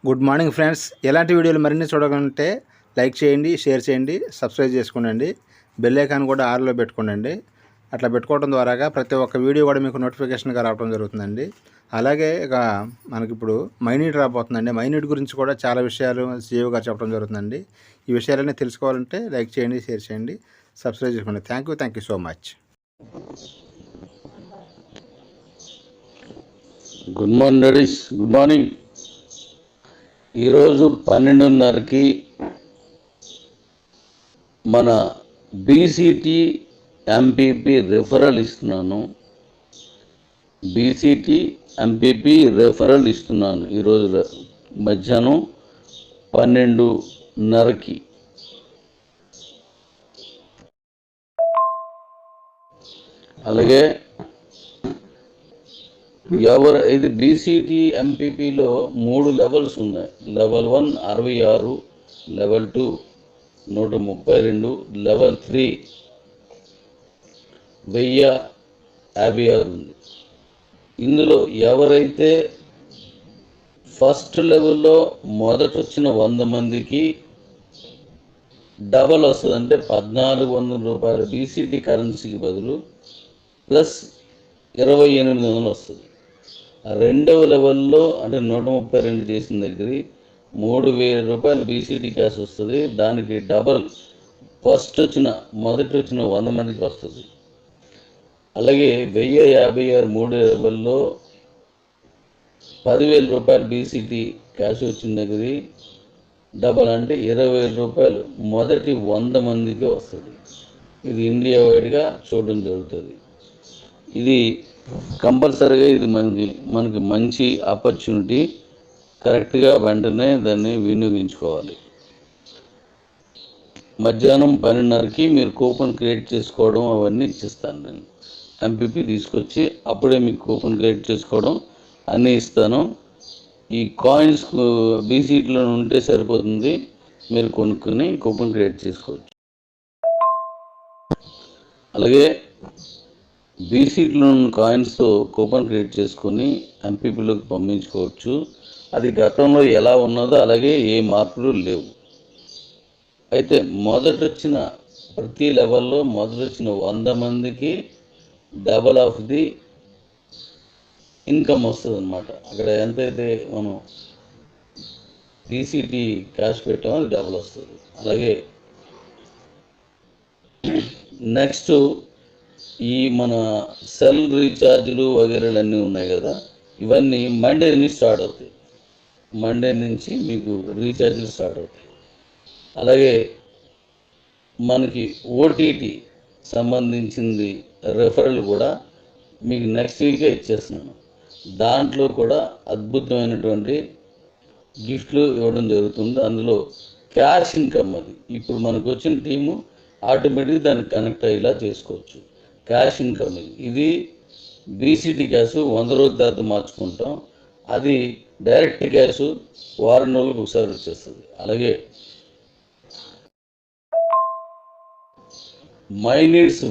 Good morning friends. ఎలాంటి వీడియోలు మరిన్ని చూడాలంటే లైక్ చేయండి, షేర్ చేయండి, సబ్స్క్రైబ్ చేసుకోండి. బెల్ ఐకాన్ కూడా ఆన్లో పెట్టుకోండి. అట్లా పెట్టుకోవడం ద్వారా ప్రతి ఒక్క వీడియో కూడా మీకు నోటిఫికేషన్గా రావడం జరుగుతుందండి. అలాగే ఇక మనకిప్పుడు మైనీట్ రాబోతుందండి. మైనీట్ గురించి కూడా చాలా విషయాలు సీఈఓ గారు చెప్పడం జరుగుతుందండి. ఈ విషయాలన్నీ తెలుసుకోవాలంటే లైక్ చేయండి, షేర్ చేయండి, సబ్స్క్రైబ్ చేసుకోండి. Thank you so much. Good morning ladies, good morning. ఈరోజు 12:30కి మన బీసీటీ ఎంపీపీ రెఫరల్ ఇస్తున్నాను. బీసీటీ ఎంపీపీ రెఫరల్ ఇస్తున్నాను ఈరోజు మధ్యాహ్నం 12:30కి. అలాగే ఇది బీసీటీ ఎంపీపీలో 3 లెవెల్స్ ఉన్నాయి. లెవెల్ 1 66, లెవెల్ 2 132, లెవెల్ 3 1056 ఉంది. ఇందులో ఎవరైతే ఫస్ట్ లెవెల్లో మొదట వచ్చిన 100 మందికి డబల్ వస్తుంది, అంటే 1400 రూపాయల బీసీటీ కరెన్సీకి బదులు ప్లస్ 2800 వస్తుంది. రెండవ లెవెల్లో అంటే 132 చేసిన దగ్గర 3000 రూపాయలు బీసీటీ క్యాష్ వస్తుంది. దానికి డబల్ మొదటి వచ్చిన 100 మందికి వస్తుంది. అలాగే 1056 3 లెవెల్లో 10,000 రూపాయలు బీసీటీ క్యాష్ వచ్చిన దగ్గర డబల్ అంటే 20,000 రూపాయలు మొదటి 100 మందికి వస్తుంది. ఇది ఇండియా వైడ్గా చూడడం జరుగుతుంది. ఇది కంపల్సరీగా ఇది మనకి మంచి ఆపర్చునిటీ. కరెక్ట్గా వెంటనే దాన్ని వినియోగించుకోవాలి. మధ్యాహ్నం 12:30కి మీరు కూపన్ క్రియేట్ చేసుకోవడం అవన్నీ ఇచ్చిస్తాను. నేను ఎంపీపీ తీసుకొచ్చి అప్పుడే మీకు కూపన్ క్రియేట్ చేసుకోవడం అన్నీ ఇస్తాను. ఈ కాయిన్స్ బీసీటీలో ఉంటే సరిపోతుంది, మీరు కొనుక్కొని కూపన్ క్రియేట్ చేసుకోవచ్చు. అలాగే బీసీటీలో ఉన్న కాయిన్స్తో కూపన్ క్రియేట్ చేసుకొని ఎంపీపీలోకి పంపించుకోవచ్చు. అది గతంలో ఎలా ఉన్నదో అలాగే ఏ మార్పులు లేవు. అయితే మొదటొచ్చిన ప్రతి లెవెల్లో మొదటొచ్చిన 100 మందికి డబల్ ఆఫ్ ది ఇన్కమ్ వస్తుంది అన్నమాట. అక్కడ ఎంతైతే మనం బీసీటీ క్యాష్ పెట్టామో అది డబల్ వస్తుంది. అలాగే నెక్స్ట్ ఈ మన సెల్ రీఛార్జీలు వగేరాలు అన్నీ ఉన్నాయి కదా, ఇవన్నీ మండే నుంచి స్టార్ట్ అవుతాయి. మండే నుంచి మీకు రీఛార్జీలు స్టార్ట్ అవుతాయి. అలాగే మనకి ఓటీటీ సంబంధించింది రెఫరల్ కూడా మీకు నెక్స్ట్ వీకే ఇచ్చేస్తున్నాను. దాంట్లో కూడా అద్భుతమైనటువంటి గిఫ్ట్లు ఇవ్వడం జరుగుతుంది. అందులో క్యాష్ ఇన్కమ్, అది ఇప్పుడు మనకు వచ్చిన టీము ఆటోమేటిక్గా దానికి కనెక్ట్ అయ్యేలా చేసుకోవచ్చు. క్యాష్ ఇన్కమ్ ఇది బీసీటీ క్యాష్ 100 రోజుల తర్వాత మార్చుకుంటాం. అది డైరెక్ట్ క్యాష్ వారం రోజులకు ఒకసారి వచ్చేస్తుంది. అలాగే మై నీడ్స్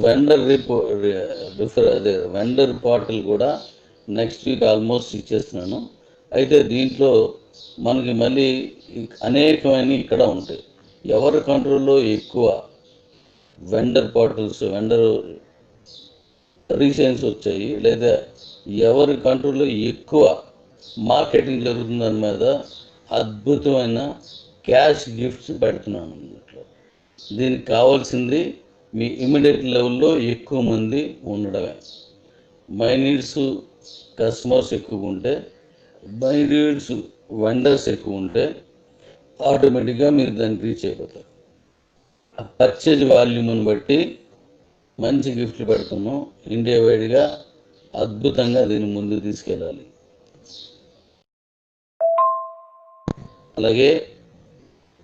వెండర్ పోర్టల్ కూడా నెక్స్ట్ వీక్ ఆల్మోస్ట్ ఇచ్చేస్తున్నాను. అయితే దీంట్లో మనకి మళ్ళీ అనేకమైన ఇక్కడ ఉంటాయి. ఎవరి కంట్రోల్లో ఎక్కువ వెండర్ పోర్టల్స్, వెండర్ రీసైన్స్ వచ్చాయి, లేదా ఎవరి కంట్రోల్లో ఎక్కువ మార్కెటింగ్ జరుగుతుంది దాని మీద అద్భుతమైన క్యాష్ గిఫ్ట్స్ పెడుతున్నాను. దీనికి కావాల్సింది మీ ఇమీడియట్ లెవెల్లో ఎక్కువ మంది ఉండడమే. మై నీడ్స్ కస్టమర్స్ ఎక్కువ ఉంటే, మై నీడ్స్ వెండర్స్ ఎక్కువ ఉంటే ఆటోమేటిక్గా మీరు దానికి రీచ్ అయిపోతారు. ఆ పర్చేజ్ వాల్యూమ్ని బట్టి మంచి గిఫ్ట్లు పెడుతున్నాం. ఇండియా వైడ్గా అద్భుతంగా దీన్ని ముందుకు తీసుకెళ్ళాలి. అలాగే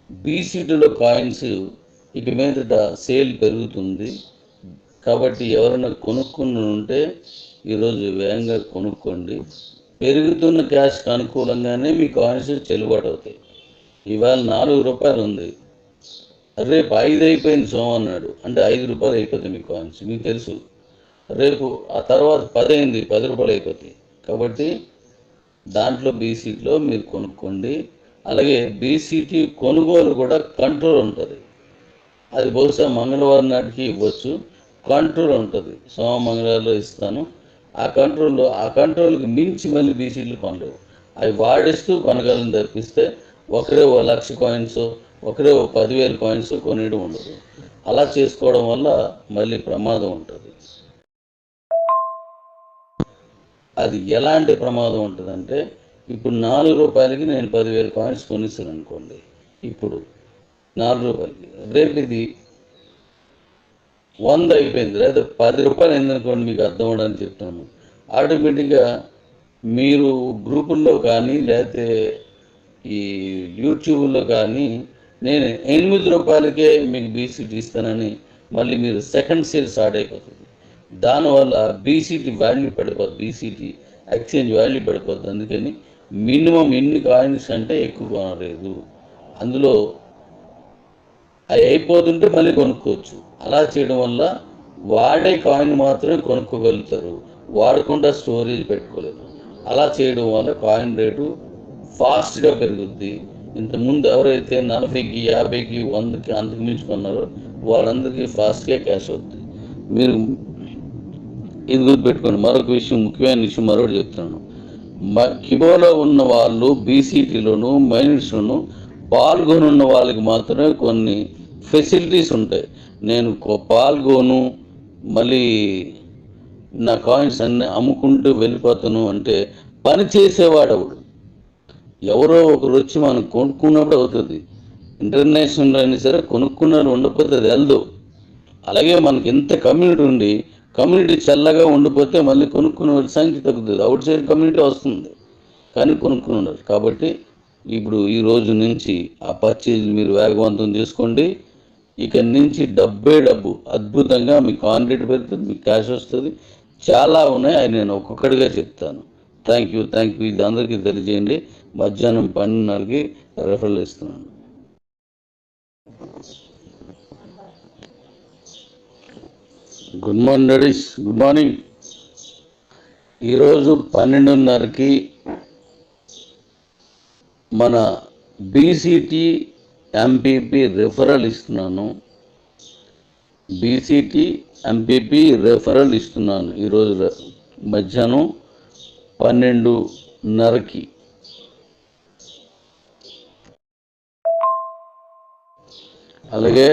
బీసీటీలో కాయిన్స్ ఇక మీదట సేల్ పెరుగుతుంది కాబట్టి ఎవరైనా కొనుక్కుని ఉంటే ఈరోజు వేగంగా కొనుక్కోండి. పెరుగుతున్న క్యాష్కి అనుకూలంగానే మీ కాయిన్స్ చెల్లుబాటు అవుతాయి. ఇవాళ 4 రూపాయలు ఉంది, రేపు 5 అయిపోయింది సోమ అన్నాడు అంటే 5 రూపాయలు అయిపోతాయి మీ కాయిన్స్. మీకు తెలుసు, రేపు ఆ తర్వాత 10 అయింది, 10 రూపాయలు అయిపోతాయి. కాబట్టి దాంట్లో బీసీటీలో మీరు కొనుక్కోండి. అలాగే బీసీటీ కొనుగోలు కూడా కంట్రోల్ ఉంటుంది. అది బహుశా మంగళవారం నాటికి ఇవ్వచ్చు. కంట్రోల్ ఉంటుంది, సోమ మంగళవారంలో ఇస్తాను. ఆ కంట్రోల్కి మించి మళ్ళీ బీసీలు కొనలేవు. అవి వాడేస్తూ కొనగలను తప్పిస్తే ఒకరే 1,00,000 కాయిన్స్, ఒకరే 10,000 కాయిన్స్ కొనేయడం ఉండదు. అలా చేసుకోవడం వల్ల మళ్ళీ ప్రమాదం ఉంటుంది. అది ఎలాంటి ప్రమాదం ఉంటుందంటే, ఇప్పుడు 4 రూపాయలకి నేను 10,000 కాయిన్స్ కొనిస్తాను అనుకోండి. ఇప్పుడు 4 రూపాయలకి, రేపు ఇది 100 అయిపోయింది, లేదా 10 రూపాయలు అయిందనుకోండి, మీకు అర్థం అవడానికి చెప్తాను. ఆటోమేటిక్గా మీరు గ్రూపుల్లో కానీ లేకపోతే ఈ యూట్యూబ్లో కానీ నేను 8 రూపాయలకే మీకు బీసీటీ ఇస్తానని మళ్ళీ మీరు సెకండ్ సేల్ స్టార్ట్ అయిపోతుంది. దానివల్ల బీసీటీ వాల్యూ పడిపోతుంది, బీసీటీ ఎక్స్చేంజ్ వాల్యూ పడిపోతుంది. అందుకని మినిమం ఎన్ని కాయిన్స్ అంటే ఎక్కువ కొనలేదు. అందులో అవి అయిపోతుంటే మళ్ళీ కొనుక్కోవచ్చు. అలా చేయడం వల్ల వాడే కాయిన్ మాత్రమే కొనుక్కోగలుగుతారు, వాడకుండా స్టోరేజ్ పెట్టుకోలేదు. అలా చేయడం వల్ల కాయిన్ రేటు ఫాస్ట్గా పెరుగుద్ది. ఇంతకుముందు ఎవరైతే 40కి 50కి 100కి అంతకు మించి కొన్నారో వాళ్ళందరికీ ఫాస్ట్గా క్యాష్ అవుతుంది. మీరు ఇది గుర్తుపెట్టుకోండి. మరొక విషయం, ముఖ్యమైన విషయం మరొకటి చెప్తున్నాను. కిబోలో ఉన్న వాళ్ళు బీసీటీలోను మైనస్లోను పాల్గొనున్న వాళ్ళకి మాత్రమే కొన్ని ఫెసిలిటీస్ ఉంటాయి. నేను పాల్గొను మళ్ళీ నా కాయిన్స్ అన్నీ అమ్ముకుంటూ వెళ్ళిపోతాను అంటే పని చేసేవాడు ఎవరో ఒకరు వచ్చి మనం కొనుక్కున్నప్పుడు అవుతుంది. ఇంటర్నేషనల్ అయినా సరే కొనుక్కున్నారు ఉండకపోతే అది వెళ్దు. అలాగే మనకి ఎంత కమ్యూనిటీ ఉండి కమ్యూనిటీ చల్లగా ఉండిపోతే మళ్ళీ కొనుక్కునే సంఖ్య తగ్గుతుంది, అవుట్ సైడ్ కమ్యూనిటీ వస్తుంది కానీ కొనుక్కున్నారు. కాబట్టి ఇప్పుడు ఈ రోజు నుంచి ఆ పర్చేజ్ మీరు వేగవంతం చేసుకోండి. ఇక నుంచి డబ్బు అద్భుతంగా మీకు ఆన్ రేట్ పెరుగుతుంది, మీకు క్యాష్ వస్తుంది. చాలా ఉన్నాయి, అవి నేను ఒక్కొక్కటిగా చెప్తాను. Thank you. ఇది అందరికీ తెలియజేయండి. మధ్యాహ్నం 12:30కి రెఫరల్ ఇస్తున్నాను. Good morning daddy's, good morning. ఈరోజు 12:30కి మన బీసీటీ ఎంపీపీ రెఫరల్ ఇస్తున్నాను. బీసీటీ ఎంపీపీ రెఫరల్ ఇస్తున్నాను ఈరోజు మధ్యాహ్నం 12:30కి. అలాగే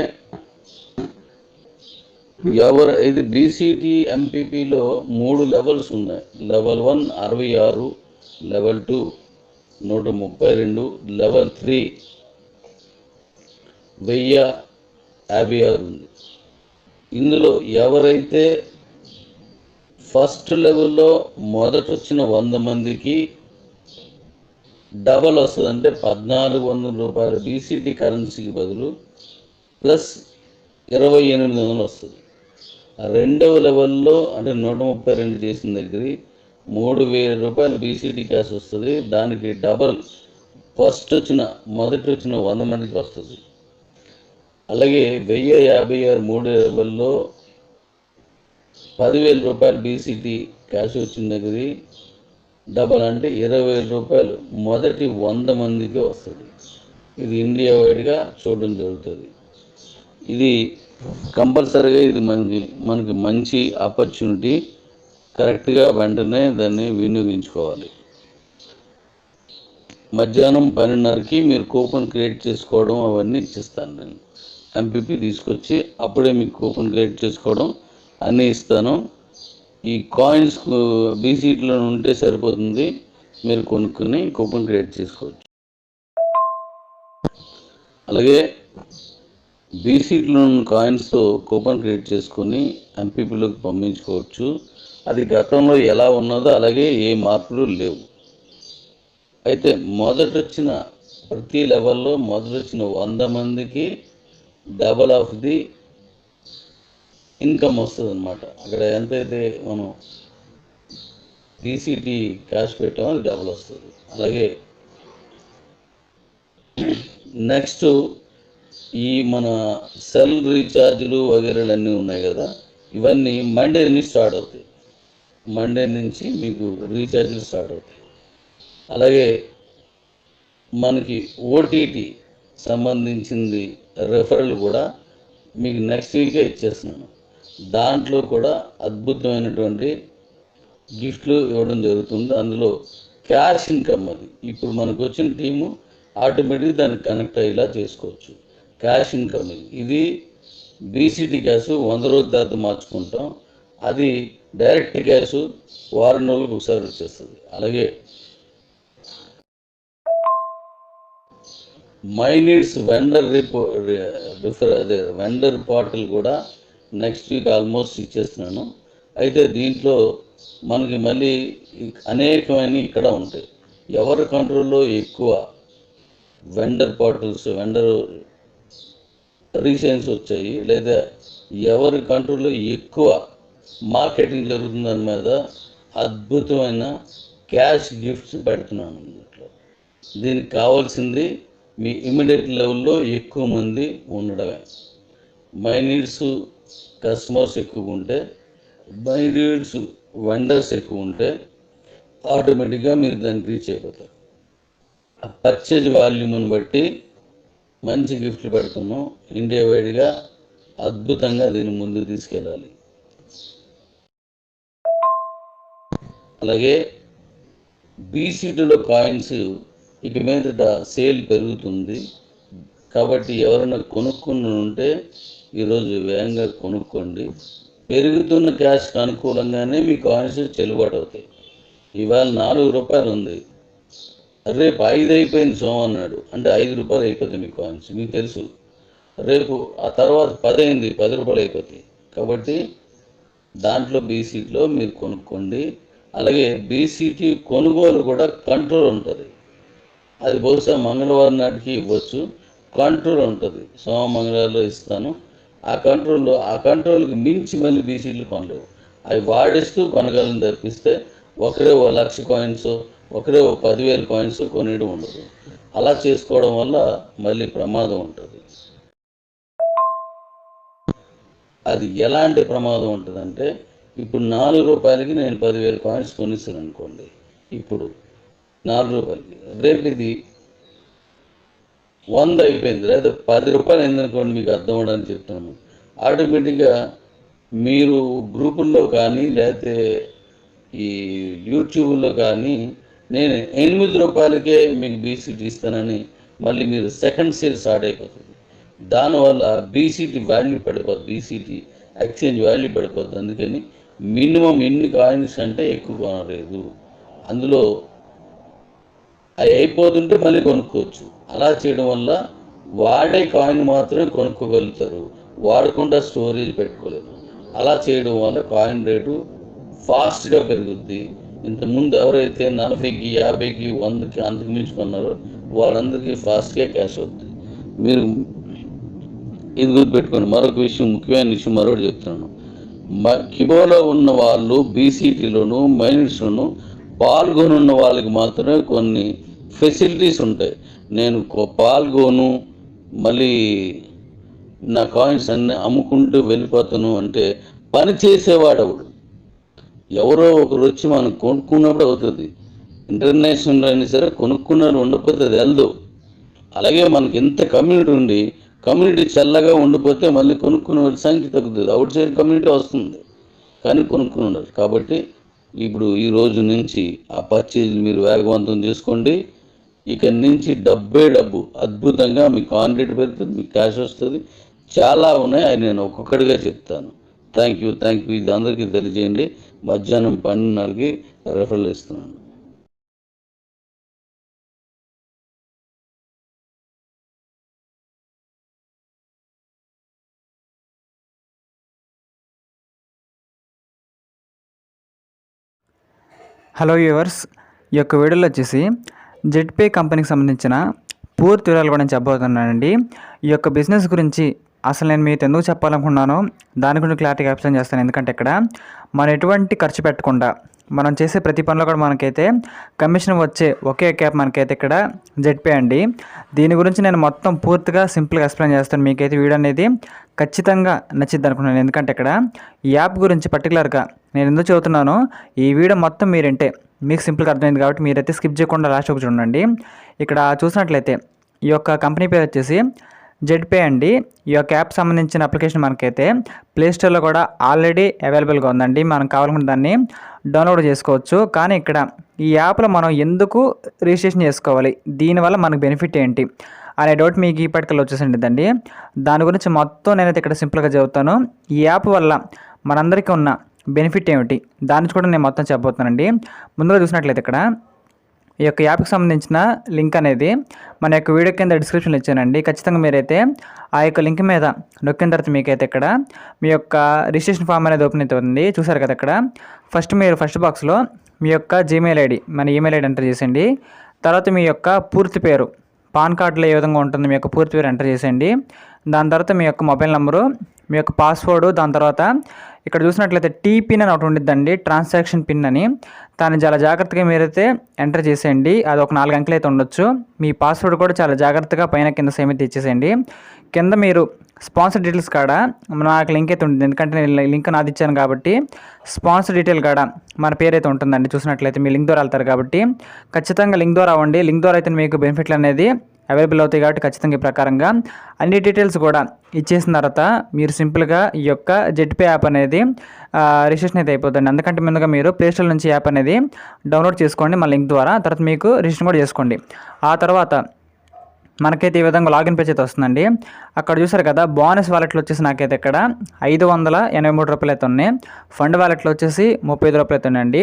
ఇది బీసీటీ ఎంపీపీలో 3 లెవెల్స్ ఉన్నాయి. లెవెల్ 1 66, లెవెల్ 2 132, లెవెల్ 3 1056 ఉంది. ఇందులో ఎవరైతే ఫస్ట్ లెవెల్లో మొదట వచ్చిన 100 మందికి డబల్ వస్తుంది, అంటే 1,400 రూపాయల బీసీటీ కరెన్సీకి బదులు ప్లస్ 2,800 వస్తుంది. రెండవ లెవెల్లో అంటే 132 చేసిన దగ్గర 3,000 రూపాయలు బీసీటీ క్యాష్ వస్తుంది. దానికి డబల్ మొదట వచ్చిన 100 మందికి వస్తుంది. అలాగే 1056 3 లెవెల్లో 10,000 రూపాయలు బీసీటీ క్యాష్ వచ్చిన దగ్గర డబల్ అంటే 20,000 రూపాయలు మొదటి 100 మందికి వస్తుంది. ఇది ఇండియా వైడ్గా చూడడం జరుగుతుంది. ఇది కంపల్సరీగా ఇది మనకి మంచి ఆపర్చునిటీ. కరెక్ట్గా వెంటనే దాన్ని వినియోగించుకోవాలి. మధ్యాహ్నం 12:30కి మీరు కూపన్ క్రియేట్ చేసుకోవడం అవన్నీ ఇచ్చిస్తాను. నేను ఎంపీపీ తీసుకొచ్చి అప్పుడే మీకు కూపన్ క్రియేట్ చేసుకోవడం అన్నీ ఇస్తాను. ఈ కాయిన్స్ బీసీటీలో ఉంటే సరిపోతుంది, మీరు కొనుక్కుని కూపన్ క్రియేట్ చేసుకోవచ్చు. అలాగే బీసీటీలో ఉన్న కాయిన్స్తో కూపన్ క్రియేట్ చేసుకొని ఎంపీపీలోకి పంపించుకోవచ్చు. అది గతంలో ఎలా ఉన్నదో అలాగే ఏ మార్పులు లేవు. అయితే ప్రతి లెవెల్లో మొదట వచ్చిన 100 మందికి డబల్ ఆఫ్ ది ఇన్కమ్ వస్తుంది అన్నమాట. అక్కడ ఎంతైతే మనం బీసీటీ క్యాష్ పెట్టామో అది డబల్ వస్తుంది. అలాగే నెక్స్ట్ ఈ మన సెల్ రీఛార్జ్లు వగేరాలు అన్నీ ఉన్నాయి కదా, ఇవన్నీ మండే నుంచి స్టార్ట్ అవుతాయి. మండే నుంచి మీకు రీఛార్జ్లు స్టార్ట్ అవుతాయి. అలాగే మనకి ఓటీటీ సంబంధించింది రెఫరల్ కూడా మీకు నెక్స్ట్ వీకే ఇచ్చేస్తున్నాను. దాంట్లో కూడా అద్భుతమైనటువంటి గిఫ్ట్లు ఇవ్వడం జరుగుతుంది. అందులో క్యాష్ ఇన్కమ్, అది ఇప్పుడు మనకు వచ్చిన టీము ఆటోమేటిక్గా దానికి కనెక్ట్ అయ్యేలా చేసుకోవచ్చు. క్యాష్ ఇన్కమ్ ఇది బీసీటీ క్యాష్ 100 రోజుల తర్వాత మార్చుకుంటాం. అది డైరెక్ట్ క్యాష్ వారం రోజులకు ఒకసారి వచ్చేస్తుంది. అలాగే మై నీడ్స్ వెండర్ పోర్టల్ కూడా నెక్స్ట్ వీక్ ఆల్మోస్ట్ ఇచ్చేస్తున్నాను. అయితే దీంట్లో మనకి మళ్ళీ అనేకమైన ఇక్కడ ఉంటాయి. ఎవరి కంట్రోల్లో ఎక్కువ వెండర్ పోర్టల్స్, వెండర్ రీసైన్స్ వచ్చాయి, లేదా ఎవరి కంట్రోల్లో ఎక్కువ మార్కెటింగ్ జరుగుతుంది దాని మీద అద్భుతమైన క్యాష్ గిఫ్ట్స్ పెడుతున్నాను. దీనికి కావాల్సింది మీ ఇమీడియట్ లెవెల్లో ఎక్కువ మంది ఉండడమే. మై నీడ్స్ కస్టమర్స్ ఎక్కువ ఉంటే, మై నీడ్స్ వెండర్స్ ఎక్కువ ఉంటే ఆటోమేటిక్గా మీరు దాన్ని రీచ్ అయిపోతారు. ఆ పర్చేజ్ వాల్యూమ్ని బట్టి మంచి గిఫ్ట్లు పెడుతున్నాం. ఇండియా వైడ్గా అద్భుతంగా దీన్ని ముందుకు తీసుకెళ్ళాలి. అలాగే బీసీటీలో కాయిన్స్ ఇక మీదట సేల్ పెరుగుతుంది కాబట్టి ఎవరైనా కొనుక్కుని ఉంటే ఈరోజు వేగంగా కొనుక్కోండి. పెరుగుతున్న క్యాష్కి అనుకూలంగానే మీ కాయిన్స్ చెల్లుబాటు అవుతాయి. ఇవాళ 4 రూపాయలు ఉంది, రేపు 5 అయిపోయింది సోమ అన్నాడు అంటే 5 రూపాయలు అయిపోతాయి మీ కాయిన్స్. మీకు తెలుసు, రేపు ఆ తర్వాత 10 అయింది, 10 రూపాయలు అయిపోతాయి. కాబట్టి దాంట్లో బీసీటీలో మీరు కొనుక్కోండి. అలాగే బీసీటీ కొనుగోలు కూడా కంట్రోల్ ఉంటుంది. అది బహుశా మంగళవారం నాటికి ఇవ్వచ్చు. కంట్రోల్ ఉంటుంది, సోమ మంగళవారంలో ఇస్తాను. ఆ కంట్రోల్కి మించి మళ్ళీ బీసీటీలు కొనలేవు. అవి వాడేస్తూ కొనగలను తప్పిస్తే ఒకరే 1,00,000 కాయిన్స్, ఒకరే 10,000 కాయిన్స్ కొనేయడం ఉండదు. అలా చేసుకోవడం వల్ల మళ్ళీ ప్రమాదం ఉంటుంది. అది ఎలాంటి ప్రమాదం ఉంటుందంటే, ఇప్పుడు 4 రూపాయలకి నేను 10,000 కాయిన్స్ కొనిస్తాను అనుకోండి. ఇప్పుడు 4 రూపాయలకి, రేపు ఇది 100 అయిపోయింది, లేదా 10 రూపాయలు అయిందనుకోండి. మీకు అర్థం అవ్వడానికి చెప్తున్నాను. ఆటోమేటిక్గా మీరు గ్రూపుల్లో కానీ లేకపోతే ఈ యూట్యూబ్లో కానీ నేను 8 రూపాయలకే మీకు బీసీటీ ఇస్తానని మళ్ళీ మీరు సెకండ్ సేల్ స్టార్ట్ అయిపోతుంది. దానివల్ల బీసీటీ వాల్యూ పడిపోతుంది, బీసీటీ ఎక్స్చేంజ్ వాల్యూ పడిపోతుంది. అందుకని మినిమం ఎన్ని కాయిన్స్ అంటే ఎక్కువ కొనలేదు. అందులో అవి అయిపోతుంటే మళ్ళీ కొనుక్కోవచ్చు. అలా చేయడం వల్ల వాడే కాయిన్ మాత్రమే కొనుక్కోగలుగుతారు, వాడకుండా స్టోరేజ్ పెట్టుకోలేరు. అలా చేయడం వల్ల కాయిన్ రేటు ఫాస్ట్గా పెరుగుద్ది. ఇంతకుముందు ఎవరైతే 40కి, 50కి, 100కి అంతకు మించుకున్నారో వాళ్ళందరికీ ఫాస్ట్గా క్యాష్ అవుతుంది. మీరు ఇది గుర్తుపెట్టుకోండి. మరొక విషయం, ముఖ్యమైన విషయం మరొకటి చెప్తున్నాను. కిబోలో ఉన్న వాళ్ళు బీసీటీలోను మైనిట్స్లోను పాల్గొనున్న వాళ్ళకి మాత్రమే కొన్ని ఫెసిలిటీస్ ఉంటాయి. నేను పాల్గొను మళ్ళీ నా కాయిన్స్ అన్నీ అమ్ముకుంటూ వెళ్ళిపోతాను అంటే పని చేసేవాడవుడు ఎవరో ఒకరు వచ్చి మనం కొనుక్కున్నప్పుడు అవుతుంది. ఇంటర్నేషనల్ అయినా సరే కొనుక్కున్నారు ఉండకపోతే అది వెళ్దు. అలాగే మనకి ఎంత కమ్యూనిటీ ఉండి కమ్యూనిటీ చల్లగా ఉండిపోతే మళ్ళీ కొనుక్కునే సంఖ్య తగ్గుతుంది, అవుట్ సైడ్ కమ్యూనిటీ వస్తుంది కానీ కొనుక్కుని ఉండదు. కాబట్టి ఇప్పుడు ఈ రోజు నుంచి ఆ పర్చేజ్ మీరు వేగవంతం చేసుకోండి. ఇక నుంచి డబ్బు అద్భుతంగా మీకు ఆన్ రేట్ పెరుగుతుంది, మీకు క్యాష్ వస్తుంది. చాలా ఉన్నాయి, అది నేను ఒక్కొక్కటిగా చెప్తాను. Thank you. ఇది అందరికీ తెలియజేయండి. మధ్యాహ్నం 12:30కి రెఫరల్ ఇస్తున్నాను. హలో వ్యూవర్స్, ఈ యొక్క వీడియోలో వచ్చేసి జెట్పే కంపెనీకి సంబంధించిన పూర్తి వివరాలు కూడా నేను చెప్పబోతున్నానండి. ఈ యొక్క బిజినెస్ గురించి అసలు నేను మీతో ఎందుకు చెప్పాలనుకున్నానో దాని గురించి క్లారిటీగా ఎక్స్ప్లెయిన్ చేస్తాను. ఎందుకంటే ఇక్కడ మనం ఎటువంటి ఖర్చు పెట్టకుండా మనం చేసే ప్రతి పనిలో కూడా మనకైతే కమిషన్ వచ్చే ఒకే యాప్ మనకైతే ఇక్కడ జెట్పే అండి. దీని గురించి నేను మొత్తం పూర్తిగా సింపుల్గా ఎక్స్ప్లెయిన్ చేస్తాను. మీకైతే వీడియో అనేది ఖచ్చితంగా నచ్చిద్ది అనుకున్నాను. ఎందుకంటే ఇక్కడ ఈ యాప్ గురించి పర్టికులర్గా నేను ఎందుకు చెబుతున్నానో, ఈ వీడియో మొత్తం మీరంటే మీకు సింపుల్గా అర్థమైంది కాబట్టి మీరైతే స్కిప్ చేయకుండా లాస్ట్ వరకు చూడండి. ఇక్కడ చూసినట్లయితే ఈ యొక్క కంపెనీ పేరు వచ్చేసి జెడ్పే అండి. ఈ యొక్క యాప్ సంబంధించిన అప్లికేషన్ మనకైతే ప్లేస్టోర్లో కూడా ఆల్రెడీ అవైలబుల్గా ఉందండి. మనం కావాలనుకుంటే దాన్ని డౌన్లోడ్ చేసుకోవచ్చు. కానీ ఇక్కడ ఈ యాప్లో మనం ఎందుకు రిజిస్ట్రేషన్ చేసుకోవాలి, దీనివల్ల మనకు బెనిఫిట్ ఏంటి అనే డౌట్ మీకు ఇప్పటికల్లా వచ్చేసిందండి. దాని గురించి మొత్తం నేనైతే ఇక్కడ సింపుల్గా చెబుతాను. ఈ యాప్ వల్ల మనందరికీ ఉన్న బెనిఫిట్ ఏమిటి దాని కూడా నేను మొత్తం చెప్పబోతున్నానండి. ముందుగా చూసినట్లయితే ఇక్కడ ఈ యొక్క యాప్కి సంబంధించిన లింక్ అనేది మన యొక్క వీడియో కింద డిస్క్రిప్షన్లో ఇచ్చానండి. ఖచ్చితంగా మీరైతే ఆ యొక్క లింక్ మీద నొక్కిన తర్వాత మీకైతే ఇక్కడ మీ యొక్క రిజిస్ట్రేషన్ ఫామ్ అనేది ఓపెన్ అవుతుంది. చూసారు కదా, ఇక్కడ మీరు ఫస్ట్ బాక్స్లో మీ యొక్క జీమెయిల్ ఐడి, మన ఈమెయిల్ ఐడి ఎంటర్ చేసేయండి. తర్వాత మీ యొక్క పూర్తి పేరు, పాన్ కార్డులో ఏ విధంగా ఉంటుంది మీ యొక్క పూర్తి పేరు ఎంటర్ చేసేయండి. దాని తర్వాత మీ యొక్క మొబైల్ నెంబరు, మీ యొక్క పాస్వర్డ్, దాని తర్వాత ఇక్కడ చూసినట్లయితే పిన్ అని ఒకటి ఉండిద్దండి, ట్రాన్సాక్షన్ పిన్ అని. దాన్ని చాలా జాగ్రత్తగా మీరైతే ఎంటర్ చేసేయండి. అది ఒక 4 అంకెలు అయితే ఉండొచ్చు. మీ పాస్వర్డ్ కూడా చాలా జాగ్రత్తగా పైన కింద సేమ్ అయితే ఇచ్చేసేయండి. కింద మీరు స్పాన్సర్ డీటెయిల్స్ కాడ నాకు లింక్ అయితే ఉంటుంది, ఎందుకంటే నేను లింక్ నాది ఇచ్చాను కాబట్టి స్పాన్సర్ డీటెయిల్ కాడ మన పేరు అయితే ఉంటుందండి. చూసినట్లయితే మీ లింక్ ద్వారా వెళ్తారు కాబట్టి ఖచ్చితంగా లింక్ ద్వారా అవ్వండి. లింక్ ద్వారా అయితే మీకు బెనిఫిట్లు అనేది అవైలబుల్ అవుతాయి కాబట్టి ఖచ్చితంగా ఈ ప్రకారంగా అన్ని డీటెయిల్స్ కూడా ఇచ్చేసిన తర్వాత మీరు సింపుల్గా ఈ యొక్క జెడ్పే యాప్ అనేది రిజిస్ట్రేషన్ అయితే అయిపోతుంది. అందుకంటే ముందుగా మీరు ప్లేస్టోర్ నుంచి యాప్ అనేది డౌన్లోడ్ చేసుకోండి మన లింక్ ద్వారా. తర్వాత మీకు రిజిస్ట్రేషన్ కూడా చేసుకోండి. ఆ తర్వాత మనకైతే ఈ విధంగా లాగిన్ పేజ్ అయితే వస్తుందండి. అక్కడ చూసారు కదా, బోనస్ వాలెట్లో వచ్చేసి నాకైతే ఇక్కడ 583 రూపాయలు అయితే ఉన్నాయి. ఫండ్ వాలెట్లో వచ్చేసి 35 రూపాయలు అయితే ఉన్నాయండి.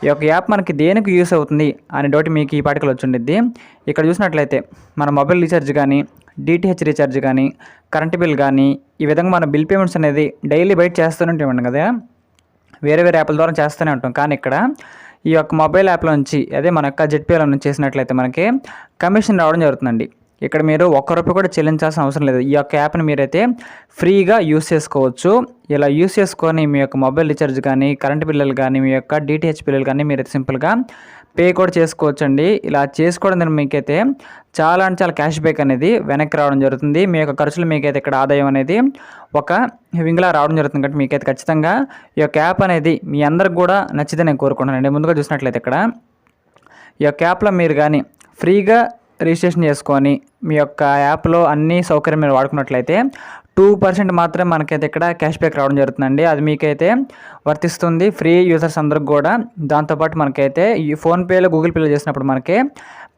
ఈ యొక్క యాప్ మనకి దేనికి యూస్ అవుతుంది అనే డౌట్ మీకు ఈ పాటికలు వచ్చి ఉండిద్ది. ఇక్కడ చూసినట్లయితే మన మొబైల్ రీఛార్జ్ కానీ, డిటిహెచ్ రీఛార్జ్ కానీ, కరెంట్ బిల్ కానీ, ఈ విధంగా మన బిల్ పేమెంట్స్ అనేది డైలీ బయట చేస్తూనే ఉంటాం కదా, వేరే యాప్ల ద్వారా చేస్తూనే ఉంటాం. కానీ ఇక్కడ ఈ యొక్క మొబైల్ యాప్లో నుంచి, అదే మన యొక్క జెడ్పేలో నుంచి చేసినట్లయితే మనకి కమిషన్ రావడం జరుగుతుందండి. ఇక్కడ మీరు ₹1 కూడా చెల్లించాల్సిన అవసరం లేదు. ఈ యొక్క యాప్ని మీరైతే ఫ్రీగా యూస్ చేసుకోవచ్చు. ఇలా యూస్ చేసుకొని మీ యొక్క మొబైల్ రీఛార్జ్ కానీ, కరెంట్ బిల్లులు కానీ, మీ యొక్క డిటిహెచ్ బిల్లులు కానీ మీరైతే సింపుల్గా పే కూడా చేసుకోవచ్చు అండి. ఇలా చేసుకోవడం ద్వారా మీకైతే చాలా క్యాష్ బ్యాక్ అనేది వెనక్కి రావడం జరుగుతుంది. మీ యొక్క ఖర్చులు మీకైతే ఇక్కడ ఆదాయం అనేది ఒక వింగ్లా రావడం జరుగుతుంది. కాబట్టి మీకైతే ఖచ్చితంగా ఈ యొక్క యాప్ అనేది మీ అందరికి కూడా నచ్చితే నేను కోరుకుంటున్నానండి. ముందుగా చూసినట్లయితే ఇక్కడ ఈ యొక్క యాప్లో మీరు కానీ ఫ్రీగా రిజిస్ట్రేషన్ చేసుకొని మీ యొక్క యాప్లో అన్ని సౌకర్యం మీరు వాడుకున్నట్లయితే 2% మాత్రమే మనకైతే ఇక్కడ క్యాష్ బ్యాక్ రావడం జరుగుతుందండి. అది మీకైతే వర్తిస్తుంది ఫ్రీ యూజర్స్ అందరికి కూడా. దాంతోపాటు మనకైతే ఈ ఫోన్పేలో, గూగుల్ పేలో చేసినప్పుడు మనకి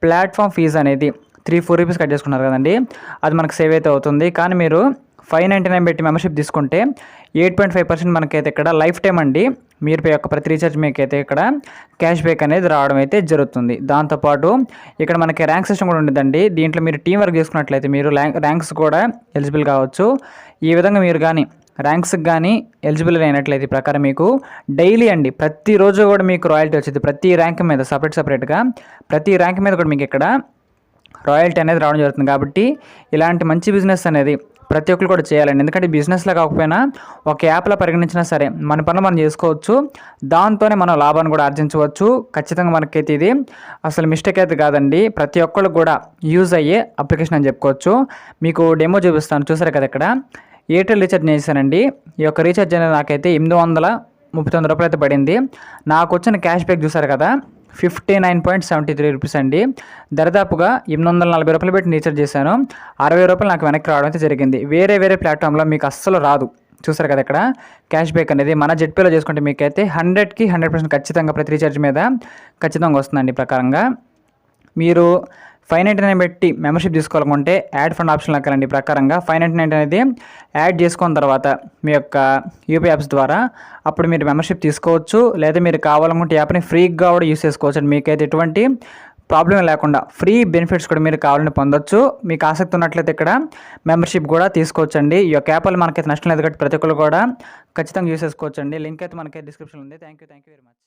ప్లాట్ఫామ్ ఫీజు అనేది 3-4 రూపీస్ కట్ చేసుకున్నారు కదండి, అది మనకు సేవ్ అయితే అవుతుంది. కానీ మీరు 599 పెట్టి మెంబర్షిప్ తీసుకుంటే 8.5% మనకైతే ఇక్కడ లైఫ్ టైం అండి. మీరు యొక్క ప్రతి రీఛార్జ్ మీకైతే ఇక్కడ క్యాష్ బ్యాక్ అనేది రావడం అయితే జరుగుతుంది. దాంతోపాటు ఇక్కడ మనకి ర్యాంక్ సిస్టమ్ కూడా ఉంటుందండి. దీంట్లో మీరు టీం వర్క్ చేసుకున్నట్లయితే మీరు ర్యాంక్స్ కూడా ఎలిజిబుల్ కావచ్చు. ఈ విధంగా మీరు కానీ ర్యాంక్స్కి కానీ ఎలిజిబుల్ అయినట్లయితే ఈ ప్రకారం మీకు డైలీ అండి, ప్రతిరోజు కూడా మీకు రాయల్టీ వచ్చింది. ప్రతి ర్యాంక్ మీద సపరేట్గా ప్రతి ర్యాంక్ మీద కూడా మీకు ఇక్కడ రాయల్టీ అనేది రావడం జరుగుతుంది. కాబట్టి ఇలాంటి మంచి బిజినెస్ అనేది ప్రతి ఒక్కరు కూడా చేయాలండి. ఎందుకంటే బిజినెస్లో కాకపోయినా ఒక యాప్లో పరిగణించినా సరే మన పనులు మనం చేసుకోవచ్చు. దాంతోనే మనం లాభాన్ని కూడా ఆర్జించవచ్చు. ఖచ్చితంగా మనకైతే ఇది అసలు మిస్టేక్ అయితే కాదండి, ప్రతి ఒక్కరికి కూడా యూజ్ అయ్యే అప్లికేషన్ అని చెప్పుకోవచ్చు. మీకు డెమో చూపిస్తాను. చూసారు కదా, ఇక్కడ ఎయిర్టెల్ రీఛార్జ్ చేశానండి. ఈ యొక్క రీఛార్జ్ అనేది నాకైతే 839 రూపాయలు అయితే పడింది. నాకు వచ్చిన క్యాష్ బ్యాక్ చూసారు కదా, 59.73 రూపీస్ అండి. దరిదాపుగా 840 రూపాయలు పెట్టి రీఛార్జ్ చేశాను. 60 రూపాయలు నాకు వెనక్కి రావడం అయితే జరిగింది. వేరే ప్లాట్ఫామ్లో మీకు అస్సలు రాదు. చూసారు కదా, ఇక్కడ క్యాష్ బ్యాక్ అనేది మన జెడ్పేలో చేసుకుంటే మీకైతే 100కి 100% ఖచ్చితంగా ప్రతి రీఛార్జ్ మీద ఖచ్చితంగా వస్తుందండి. ఈ ప్రకారంగా మీరు 599 పెట్టి మెంబర్షిప్ తీసుకోవాలనుకుంటే యాడ్ ఫండ్ ఆప్షన్లోకి వెళ్ళండి. ఈ ప్రకారంగా 599 అనేది యాడ్ చేసుకున్న తర్వాత మీ యొక్క యూపీఐ యాప్స్ ద్వారా అప్పుడు మీరు మెంబర్షిప్ తీసుకోవచ్చు. లేదా మీరు కావాలనుకుంటే యాప్ని ఫ్రీగా కూడా యూస్ చేసుకోవచ్చు. మీకైతే ఎటువంటి ప్రాబ్లం లేకుండా ఫ్రీ బెనిఫిట్స్ కూడా మీరు కావాలని పొందొచ్చు. మీకు ఆసక్తి ఉన్నట్లయితే ఇక్కడ మెంబర్షిప్ కూడా తీసుకోవచ్చండి. ఈ యొక్క యాప్ వల్ల మనకైతే నష్టం లేదు కాబట్టి ప్రతి ఒక్కరు కూడా ఖచ్చితంగా యూస్ చేసుకోవచ్చండి. లింక్ అయితే మనకైతే డిస్క్రిప్షన్లో ఉంది. Thank you very much.